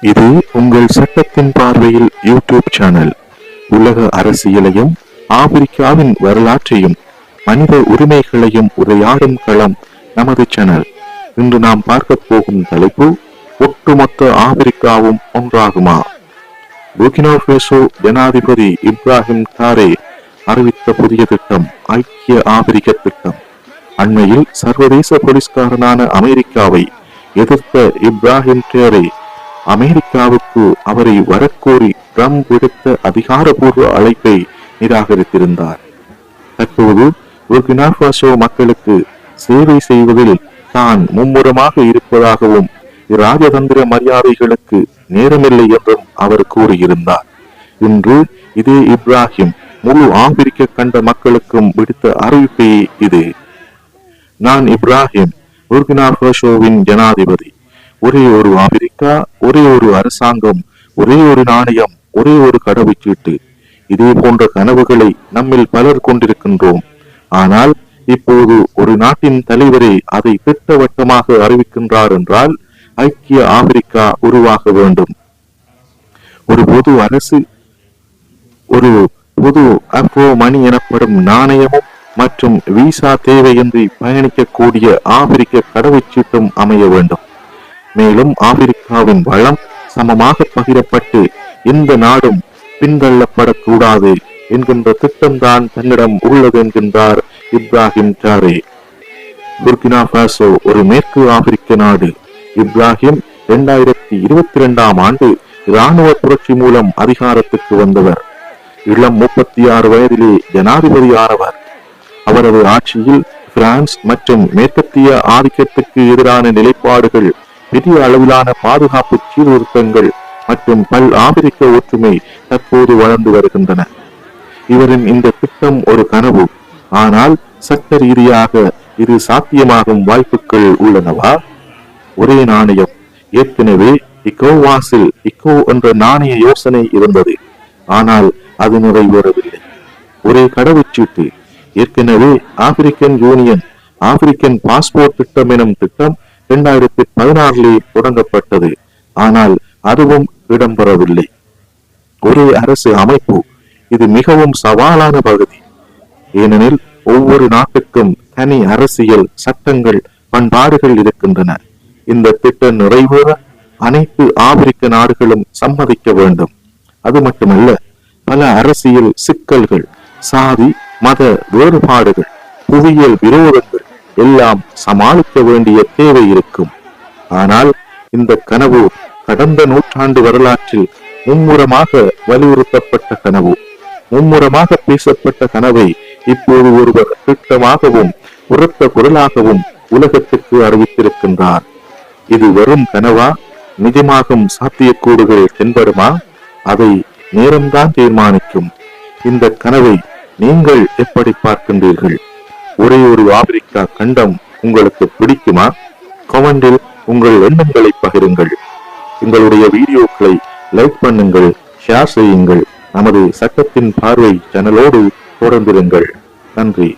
இது உங்கள் சட்டத்தின் பார்வையில் யூடியூப் சேனல். உலக அரசியலையும் ஆப்பிரிக்காவின் வரலாற்றையும் மனித உரிமைகளையும் உரையாடும் களம் நமது சேனல். இன்று நாம் பார்க்க போகும் தலைப்பு, ஒட்டுமொத்த ஆப்பிரிக்காவும் ஒன்றாகுமா? புர்கினா ஃபேசோ ஜனாதிபதி இப்ராஹிம் ட்ராரே அறிவித்த புதிய திட்டம் ஐக்கிய ஆப்பிரிக்க திட்டம். அண்மையில் சர்வதேச போலீஸ்காரனான அமெரிக்காவை எதிர்த்த இப்ராஹிம் ட்ராரே அமெரிக்காவுக்கு அவரை வரக்கோரி ட்ரம்ப் விடுத்த அதிகாரப்பூர்வ அழைப்பை நிராகரித்திருந்தார். தற்போது புர்கினா ஃபேசோ மக்களுக்கு சேவை செய்வதில் தான் மும்முரமாக இருப்பதாகவும் இராஜதந்திர மரியாதைகளுக்கு நேரமில்லை என்றும் அவர் கூறியிருந்தார். இன்று இதே இப்ராஹிம் முழு ஆப்பிரிக்க கண்ட மக்களுக்கும் விடுத்த அறிவிப்பே இது. நான் இப்ராஹிம், புர்கினா ஃபேசோவின் ஜனாதிபதி. ஒரே ஒரு ஆப்பிரிக்கா, ஒரே ஒரு அரசாங்கம், ஒரே ஒரு நாணயம், ஒரே ஒரு கடவுச்சீட்டு. இதே போன்ற கனவுகளை நம்மில் பலர் கொண்டிருக்கின்றோம். ஆனால் இப்போது ஒரு நாட்டின் தலைவரே அதை திட்டவட்டமாக அறிவிக்கின்றார் என்றால் ஐக்கிய ஆப்பிரிக்கா உருவாக வேண்டும். ஒரு பொது அரசு, ஒரு பொது அப்ரோ மணி எனப்படும் நாணயமும் மற்றும் விசா தேவையின்றி பயணிக்கக்கூடிய ஆப்பிரிக்க கடவுச்சீட்டும் அமைய வேண்டும். மேலும் ஆப்பிரிக்காவின் வளம் சமமாக பகிரப்பட்டு எந்த நாடும் பின்தள்ளப்படக்கூடாது என்கின்ற திட்டம்தான் தன்னிடம் உள்ளது என்கின்றார் இப்ராஹிம் ட்ராரே. புர்கினா ஃபேசோ ஒரு மேற்கு ஆப்பிரிக்க நாடு. இப்ராஹிம் 2022 ஆண்டு இராணுவ புரட்சி மூலம் அதிகாரத்துக்கு வந்தவர். இளம் 36 வயதிலே ஜனாதிபதி ஆனவர். அவரது ஆட்சியில் பிரான்ஸ் மற்றும் மேற்கத்திய ஆதிக்கத்துக்கு எதிரான நிலைப்பாடுகள், பெரிய அளவிலான பாதுகாப்பு சீர்திருத்தங்கள் மற்றும் பல் ஆப்பிரிக்க ஒற்றுமை தற்போது வளர்ந்து வருகின்றன. இவரின் இந்த திட்டம் ஒரு கனவு. ஆனால் சட்ட ரீதியாக இது சாத்தியமாகும் வாய்ப்புகள் உள்ளனவா? ஒரே நாணயம். ஏற்கனவே இக்கோவாஸில் இக்கோ என்ற நாணய யோசனை இருந்தது. ஆனால் அது நிறைவேறவில்லை. ஒரே கடவுச்சீட்டு. ஏற்கனவே ஆப்பிரிக்கன் யூனியன், ஆப்பிரிக்கன் பாஸ்போர்ட் திட்டம் எனும் திட்டம் 2016 தொடங்கப்பட்டது. ஆனால் அதுவும் இடம்பெறவில்லை. ஒரே அரசு அமைப்பு. இது மிகவும் சவாலான பகுதி. ஏனெனில் ஒவ்வொரு நாட்டுக்கும் தனி அரசியல் சட்டங்கள், பண்பாடுகள் இருக்கின்றன. இந்த திட்டம் நிறைவேற அனைத்து ஆப்பிரிக்க நாடுகளும் சம்மதிக்க வேண்டும். அது மட்டுமல்ல, பல அரசியல் சிக்கல்கள், சாதி மத வேறுபாடுகள், புவியியல் விரோதங்கள் எல்லாம் சமாளிக்க வேண்டிய தேவை இருக்கும். ஆனால் இந்த கனவு கடந்த நூற்றாண்டு வரலாற்றில் மும்முரமாக வலியுறுத்தப்பட்ட கனவு, மும்முரமாக பேசப்பட்ட கனவை இப்போது ஒருவர் திட்டமாகவும் உரத்த குரலாகவும் உலகத்திற்கு அறிவித்திருக்கின்றார். இது வெறும் கனவா? நிஜமாகும் சாத்தியக்கூறுகள் தென்படுமா? அதை நேரம்தான் தீர்மானிக்கும். இந்த கனவை நீங்கள் எப்படி பார்க்கின்றீர்கள்? ஒரே ஒரு ஆப்பிரிக்கா கண்டம் உங்களுக்கு பிடிக்குமா? கமெண்டில் உங்கள் எண்ணங்களை பகிருங்கள். எங்களுடைய வீடியோக்களை லைக் பண்ணுங்கள், ஷேர் செய்யுங்கள். நமது சட்டத்தின் பார்வை சேனலோடு தொடர்ந்திருங்கள். நன்றி.